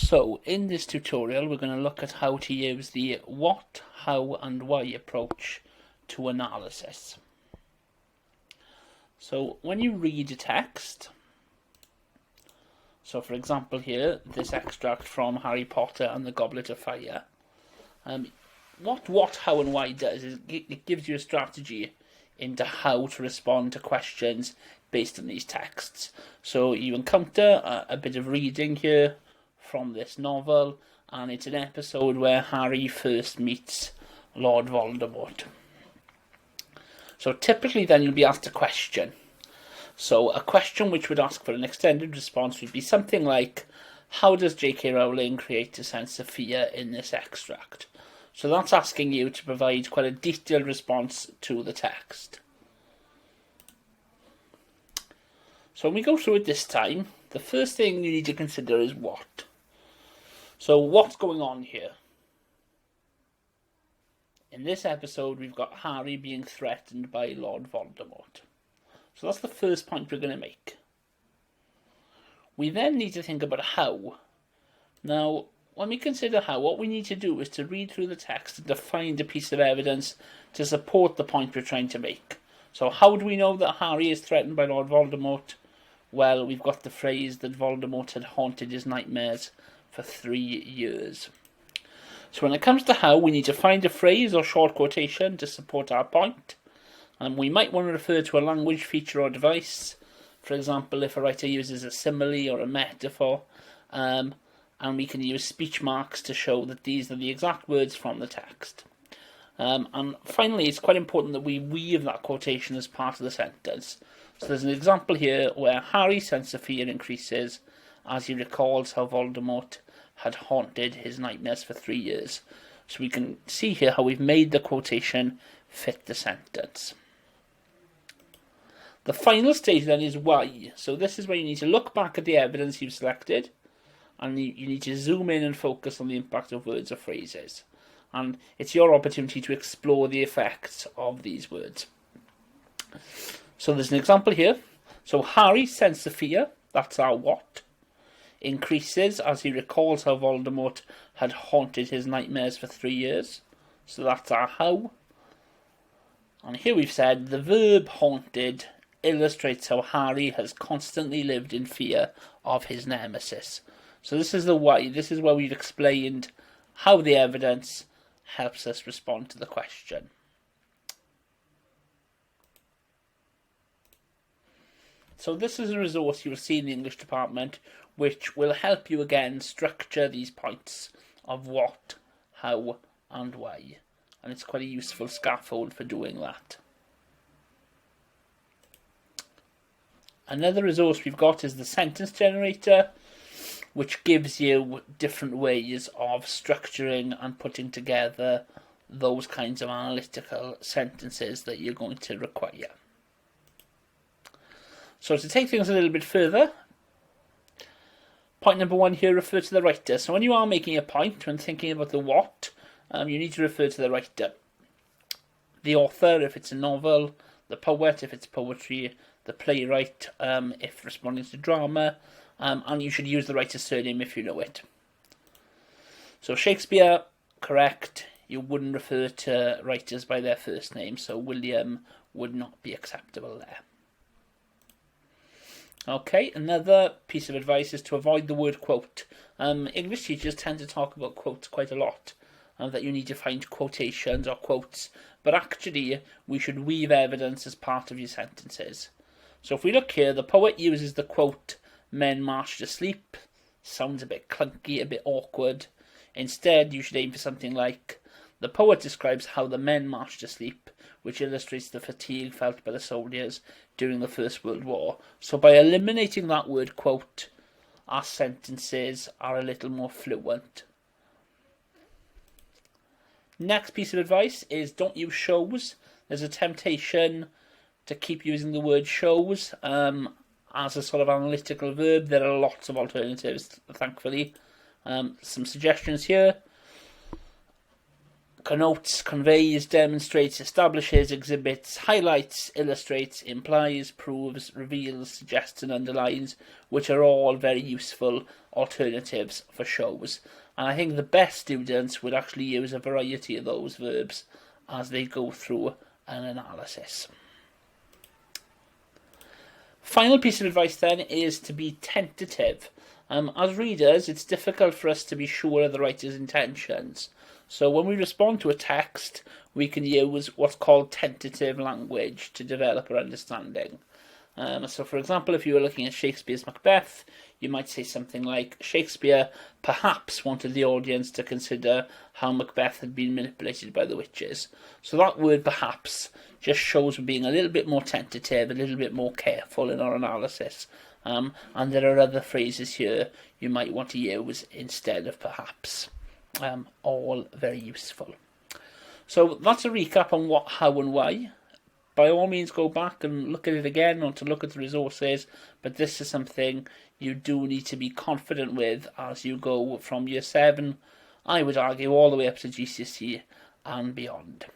So in this tutorial we're going to look at how to use the what, how and why approach to analysis. So when you read a text, so for example here, this extract from Harry Potter and the Goblet of Fire, what, how and why does is it gives you a strategy into how to respond to questions based on these texts. So you encounter a bit of reading here from this novel, and it's an episode where Harry first meets Lord Voldemort. So typically then you'll be asked a question. So a question which would ask for an extended response would be something like, how does J.K. Rowling create a sense of fear in this extract? So that's asking you to provide quite a detailed response to the text. So when we go through it this time, the first thing you need to consider is what. So what's going on here? In this episode, we've got Harry being threatened by Lord Voldemort. So that's the first point we're going to make. We then need to think about how. Now, when we consider how, what we need to do is to read through the text and to find a piece of evidence to support the point we're trying to make. So how do we know that Harry is threatened by Lord Voldemort? Well, we've got the phrase that Voldemort had haunted his nightmares for 3 years. So when it comes to how, we need to find a phrase or short quotation to support our point. And we might want to refer to a language feature or device. For example, if a writer uses a simile or a metaphor. And we can use speech marks to show that these are the exact words from the text. And finally, it's quite important that we weave that quotation as part of the sentence. So there's an example here where Harry's sense of fear increases as he recalls how Voldemort had haunted his nightmares for 3 years. So we can see here how we've made the quotation fit the sentence. The final stage then is why. So this is where you need to look back at the evidence you've selected, and you need to zoom in and focus on the impact of words or phrases. And it's your opportunity to explore the effects of these words. So there's an example here. So Harry's sense of fear, that's our what, increases as he recalls how Voldemort had haunted his nightmares for 3 years. So that's our how. And here we've said the verb haunted illustrates how Harry has constantly lived in fear of his nemesis. So this is the why. This is where we've explained how the evidence helps us respond to the question. So this is a resource you'll see in the English department which will help you again structure these points of what, how and why. And it's quite a useful scaffold for doing that. Another resource we've got is the sentence generator, which gives you different ways of structuring and putting together those kinds of analytical sentences that you're going to require. So to take things a little bit further, point number 1 here, refer to the writer. So when you are making a point, when thinking about the what, you need to refer to the writer. The author, if it's a novel, the poet, if it's poetry, the playwright, if responding to drama, and you should use the writer's surname if you know it. So Shakespeare, correct, you wouldn't refer to writers by their first name, so William would not be acceptable there. Okay, another piece of advice is to avoid the word quote. English teachers tend to talk about quotes quite a lot, that you need to find quotations or quotes, but actually we should weave evidence as part of your sentences. So if we look here, the poet uses the quote, "Men march to sleep." Sounds a bit clunky, a bit awkward. Instead, you should aim for something like, the poet describes how the men marched to sleep, which illustrates the fatigue felt by the soldiers during the First World War. So by eliminating that word quote, our sentences are a little more fluent. Next piece of advice is don't use shows. There's a temptation to keep using the word shows as a sort of analytical verb. There are lots of alternatives, thankfully. Some suggestions here. connotes, conveys, demonstrates, establishes, exhibits, highlights, illustrates, implies, proves, reveals, suggests and underlines, which are all very useful alternatives for shows. And I think the best students would actually use a variety of those verbs as they go through an analysis. Final piece of advice then is to be tentative. As readers, it's difficult for us to be sure of the writer's intentions. So when we respond to a text, we can use what's called tentative language to develop our understanding. So for example, if you were looking at Shakespeare's Macbeth, you might say something like, Shakespeare perhaps wanted the audience to consider how Macbeth had been manipulated by the witches. So that word perhaps just shows we're being a little bit more tentative, a little bit more careful in our analysis. And there are other phrases here you might want to use instead of perhaps. All very useful. So that's a recap on what, how and why. By all means go back and look at it again or to look at the resources, but this is something you do need to be confident with as you go from year 7, I would argue, all the way up to GCSE and beyond.